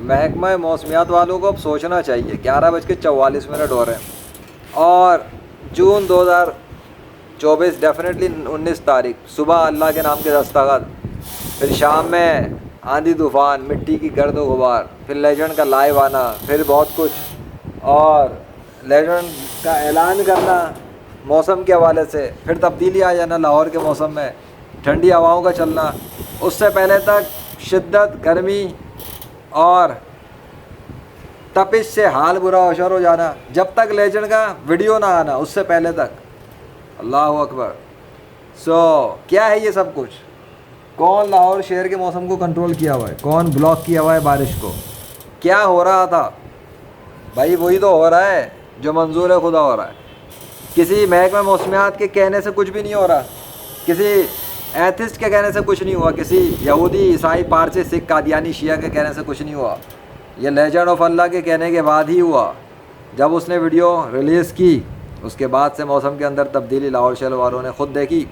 محکمہ موسمیات والوں کو اب سوچنا چاہیے. 11:44 ہو رہے ہیں اور جون 2024 ڈیفینیٹلی 19 تاریخ صبح اللہ کے نام کے دستخط, پھر شام میں آندھی طوفان, مٹی کی گرد و غبار, پھر لیجنڈ کا لائیو آنا, پھر بہت کچھ اور لیجنڈ کا اعلان کرنا موسم کے حوالے سے, پھر تبدیلی آ جانا لاہور کے موسم میں, ٹھنڈی ہواؤں کا چلنا. اس سے پہلے تک شدت گرمی اور تپش سے حال برا ہوشر ہو جانا جب تک لیجنڈ کا ویڈیو نہ آنا, اس سے پہلے تک. اللہ اکبر. کیا ہے یہ سب کچھ؟ کون لاہور شہر کے موسم کو کنٹرول کیا ہوا ہے؟ کون بلاک کیا ہوا ہے بارش کو؟ کیا ہو رہا تھا بھائی؟ وہی تو ہو رہا ہے جو منظور خدا ہو رہا ہے. کسی محکمہ موسمیات کے کہنے سے کچھ بھی نہیں ہو رہا, کسی ایتھسٹ کے کہنے سے کچھ نہیں ہوا, کسی یہودی عیسائی پارسی سکھ قادیانی شیعہ کے کہنے سے کچھ نہیں ہوا. یہ لیجنڈ آف اللہ کے کہنے کے بعد ہی ہوا. جب اس نے ویڈیو ریلیز کی اس کے بعد سے موسم کے اندر تبدیلی لاہور شہر والوں نے خود دیکھی.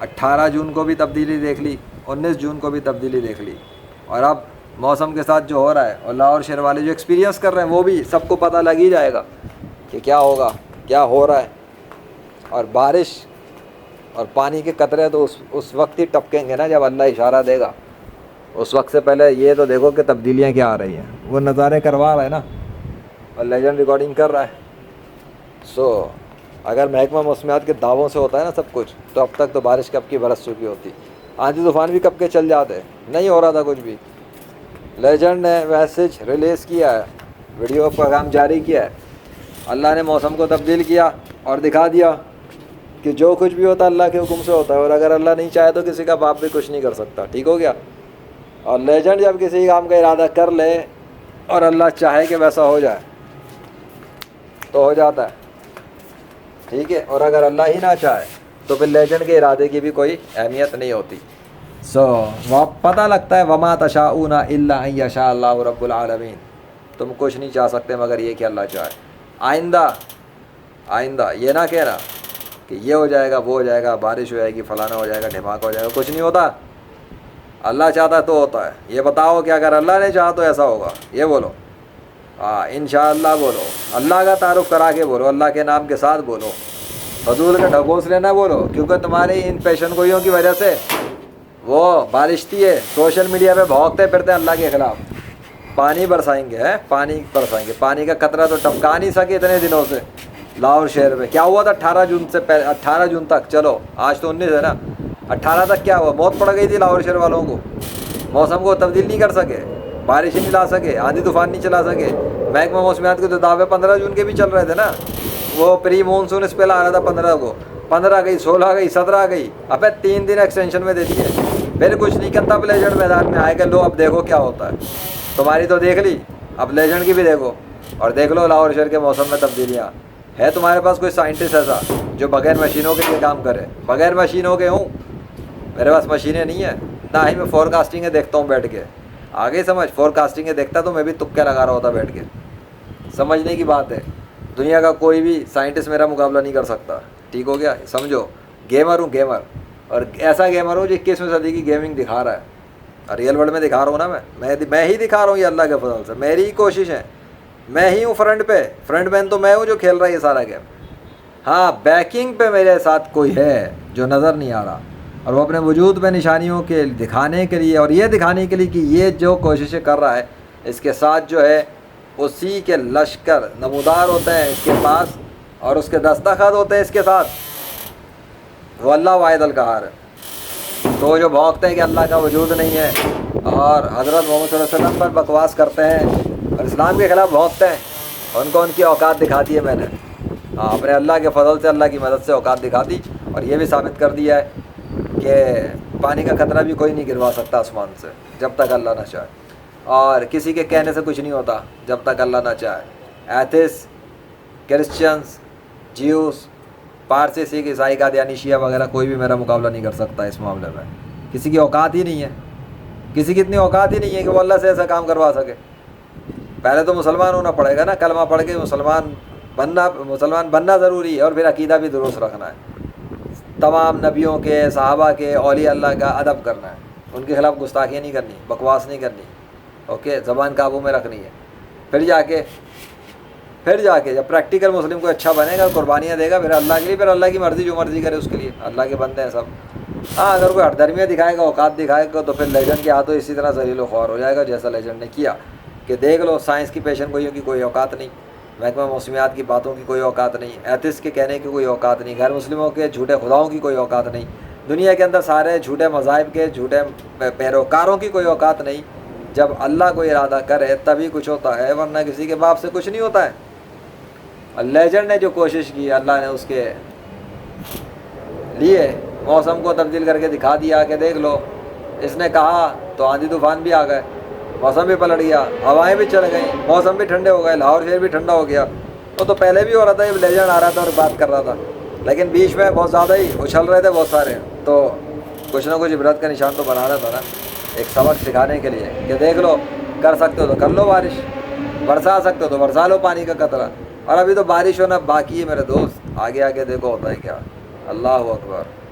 18 جون کو بھی تبدیلی دیکھ لی, 19 جون کو بھی تبدیلی دیکھ لی, اور اب موسم کے ساتھ جو ہو رہا ہے اور لاہور شہر والے جو ایکسپیرینس کر رہے ہیں وہ بھی سب کو پتہ لگ ہی جائے گا کہ کیا ہوگا, کیا ہو رہا ہے. اور بارش اور پانی کے قطرے تو اس وقت ہی ٹپکیں گے نا جب اللہ اشارہ دے گا. اس وقت سے پہلے یہ تو دیکھو کہ تبدیلیاں کیا آ رہی ہیں. وہ نظارے کروا رہا ہے نا اور لیجنڈ ریکارڈنگ کر رہا ہے. اگر محکمہ موسمیات کے دعووں سے ہوتا ہے نا سب کچھ, تو اب تک تو بارش کب کی برس چکی ہوتی, آندھی طوفان بھی کب کے چل جاتے. نہیں ہو رہا تھا کچھ بھی. لیجنڈ نے میسج ریلیز کیا ہے, ویڈیو پیغام جاری کیا ہے, اللہ نے موسم کو تبدیل کیا اور دکھا دیا کہ جو کچھ بھی ہوتا ہے اللہ کے حکم سے ہوتا ہے, اور اگر اللہ نہیں چاہے تو کسی کا باپ بھی کچھ نہیں کر سکتا. ٹھیک ہو گیا. اور لیجنڈ جب کسی کام کا ارادہ کر لے اور اللہ چاہے کہ ویسا ہو جائے تو ہو جاتا ہے. ٹھیک ہے. اور اگر اللہ ہی نہ چاہے تو پھر لیجنڈ کے ارادے کی بھی کوئی اہمیت نہیں ہوتی. وہ پتہ لگتا ہے وما تشاءون الا ان یشاء اللہ رب العالمین. تم کچھ نہیں چاہ سکتے مگر یہ کہ اللہ چاہے. آئندہ یہ نہ کہنا کہ یہ ہو جائے گا, وہ ہو جائے گا, بارش ہو جائے گی, فلانا ہو جائے گا, دھماکہ ہو جائے گا. کچھ نہیں ہوتا. اللہ چاہتا ہے تو ہوتا ہے. یہ بتاؤ کہ اگر اللہ نے چاہا تو ایسا ہوگا. یہ بولو. انشاءاللہ بولو. اللہ کا تعارف کرا کے بولو, اللہ کے نام کے ساتھ بولو. فضول کا ڈھکوس لینا بولو, کیونکہ تمہاری ان پیشن گوئیوں کی وجہ سے وہ بارشتی ہے سوشل میڈیا پہ بھونکتے پھرتے ہیں اللہ کے خلاف. پانی برسائیں گے, پانی برسائیں گے. پانی کا قطرہ تو ٹپکا نہیں سکے اتنے دنوں سے لاہور شہر میں. کیا ہوا تھا 18 جون سے پہلے, 18 جون تک, چلو آج تو 19 ہے نا, 18 تک کیا ہوا؟ موت پڑ گئی تھی لاہور شہر والوں کو. موسم کو تبدیل نہیں کر سکے, بارش نہیں لا سکے, آندھی طوفان نہیں چلا سکے. محکمہ موسمیات کے تو دعوے 15 جون کے بھی چل رہے تھے نا. وہ پری مونسون اسپیل آ رہا تھا 15 کو, 15 گئی, 16 گئی, 17 گئی. ابے 3 دن ایکسٹینشن میں دے دیے. پھر کچھ نہیں کرتا. اب لیجنڈ میدان میں آئے کہ لو اب دیکھو کیا ہوتا ہے. تمہاری تو دیکھ لی, اب لیجنڈ کی بھی دیکھو اور دیکھ لو لاہور شہر کے موسم میں تبدیلیاں. ہے تمہارے پاس کوئی سائنٹسٹ ایسا جو بغیر مشینوں کے یہ کام کرے؟ بغیر مشینوں کے ہوں. میرے پاس مشینیں نہیں ہیں, نہ ہی میں فور کاسٹنگیں دیکھتا ہوں بیٹھ کے. آگے سمجھ, فور کاسٹنگیں دیکھتا تو میں بھی تکے لگا رہا ہوتا بیٹھ کے. سمجھنے کی بات ہے. دنیا کا کوئی بھی سائنٹسٹ میرا مقابلہ نہیں کر سکتا. ٹھیک ہو گیا. سمجھو, گیمر ہوں گیمر, اور ایسا گیمر ہوں جو 21ویں صدی کی گیمنگ دکھا رہا ہے. ریئل ورلڈ میں دکھا رہا ہوں نا, میں ہی دکھا رہا ہوں. یہ اللہ کے فضل سے میری ہی کوشش ہے. میں ہی ہوں فرنٹ پہ, فرنٹ مین تو میں ہوں جو کھیل رہا ہے یہ سارا گیم. ہاں, بیکنگ پہ میرے ساتھ کوئی ہے جو نظر نہیں آ رہا, اور وہ اپنے وجود پہ نشانیوں کے دکھانے کے لیے اور یہ دکھانے کے لیے کہ یہ جو کوششیں کر رہا ہے اس کے ساتھ جو ہے اسی کے لشکر نمودار ہوتے ہیں اس کے پاس, اور اس کے دستخط ہوتے ہیں اس کے ساتھ. وہ اللہ واحد القہار ہے. تو جو بھونکتے ہیں کہ اللہ کا وجود نہیں ہے اور حضرت محمد صلی اللہ علیہ وسلم پر بکواس کرتے ہیں اور اسلام کے خلاف بھونکتے ہیں, ان کو ان کی اوقات دکھا دی ہے میں نے. اپنے اللہ کے فضل سے, اللہ کی مدد سے اوقات دکھا دی, اور یہ بھی ثابت کر دیا ہے کہ پانی کا قطرہ بھی کوئی نہیں گروا سکتا آسمان سے جب تک اللہ نہ چاہے, اور کسی کے کہنے سے کچھ نہیں ہوتا جب تک اللہ نہ چاہے. ایتھس, کرسچنس, جیوس, پارسی, سکھ, عیسائی, قادیانی, شیعہ وغیرہ کوئی بھی میرا مقابلہ نہیں کر سکتا اس معاملے میں. کسی کی اوقات ہی نہیں ہے, کسی کی اتنی اوقات ہی نہیں ہے کہ وہ اللہ سے ایسا کام کروا سکے. پہلے تو مسلمان ہونا پڑے گا نا, کلمہ پڑھ کے مسلمان بننا ضروری ہے, اور پھر عقیدہ بھی درست رکھنا ہے. تمام نبیوں کے, صحابہ کے, اولیاء اللہ کا ادب کرنا ہے, ان کے خلاف گستاخی نہیں کرنی, بکواس نہیں کرنی. اوکے، زبان قابو میں رکھنی ہے. پھر جا کے جب پریکٹیکل مسلم کو اچھا بنے گا، قربانیاں دے گا پھر اللہ کے لیے، پھر اللہ کی مرضی جو مرضی کرے اس کے لیے. اللہ کے بندے ہیں سب. ہاں اگر کوئی ہٹ درمیاں دکھائے گا، اوقات دکھائے گا، تو پھر لیجنڈ کے ہاتھوں اسی طرح ذلیل و خوار ہو جائے گا جیسا لیجنڈ نے کیا. کہ دیکھ لو سائنس کی پیشن گوئیوں کی کوئی اوقات نہیں، محکمہ موسمیات کی باتوں کی کوئی اوقات نہیں، ایتھسٹ کے کہنے کی کوئی اوقات نہیں، غیر مسلموں کے جھوٹے خداؤں کی کوئی اوقات نہیں، دنیا کے اندر سارے جھوٹے مذاہب کے جھوٹے پیروکاروں کی کوئی اوقات نہیں. جب اللہ کو ارادہ کرے تبھی کچھ ہوتا ہے، ورنہ کسی کے باپ سے کچھ نہیں ہوتا ہے. لیجنڈ نے جو کوشش کی، اللہ نے اس کے لیے موسم کو تبدیل کر کے دکھا دیا کہ دیکھ لو، اس نے کہا تو آندھی طوفان بھی آ گئے، موسم بھی پلٹ گیا، ہوائیں بھی چل گئیں، موسم بھی ٹھنڈے ہو گئے، لاہور شہر بھی ٹھنڈا ہو گیا. وہ تو پہلے بھی ہو رہا تھا، جب لیجنڈ آ رہا تھا اور بات کر رہا تھا، لیکن بیچ میں بہت زیادہ ہی اچھل رہے تھے بہت سارے. تو کچھ نہ کچھ عبرت کا نشان تو بنانا تھا نا، ایک سبق سکھانے کے لیے کہ دیکھ لو، کر سکتے ہو تو کر لو بارش، برسا سکتے ہو تو برسا لو پانی کا قطرہ. اور ابھی تو بارش ہونا باقی ہے میرے دوست، آگے آگے دیکھو ہوتا ہے کیا. اللہ اکبر.